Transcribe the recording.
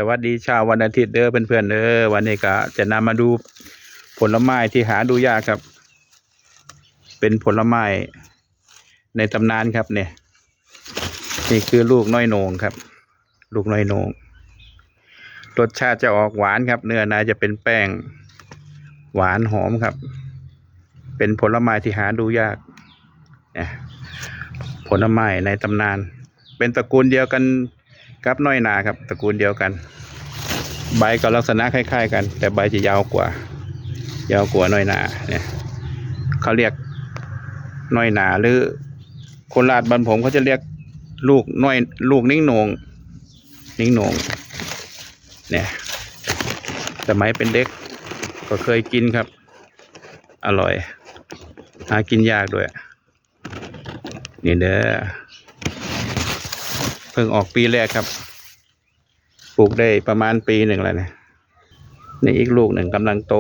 วัสดีเช้าวันอาทิตย์เด้อเพื่อนๆเด้อวันนี้ก็จะนำมาดูผลไม้ที่หาดูยากครับ เป็นผลไม้ในตำนานครับเนี่ยนี่คือลูกน้อยโหน่งครับ ลูกน้อยโหน่งรสชาติจะออกหวานครับ เนื้อในจะเป็นแป้งหวานหอมครับ เป็นผลไม้ที่หาดูยากเนี่ยผลไม้ในตำนาน เป็นตระกูลเดียวกันกับน้อยนาครับตระกูลเดียวกัน ใบก็ลักษณะคล้ายๆกัน แต่ใบจะยาวกว่าน้อยนาเนี่ยเขาเรียกน้อยนาหรือคนลาดบ้านผมเขาจะเรียกลูกน้อยลูกนิ้งโหน่งเนี่ยสมัยเป็นเด็กก็เคยกินครับอร่อยหากินยากด้วยนี่เด้อเพิ่งออกปีแรกครับปลูกได้ประมาณปีหนึ่งแล้วนะนี่อีกลูกหนึ่งกำลังโต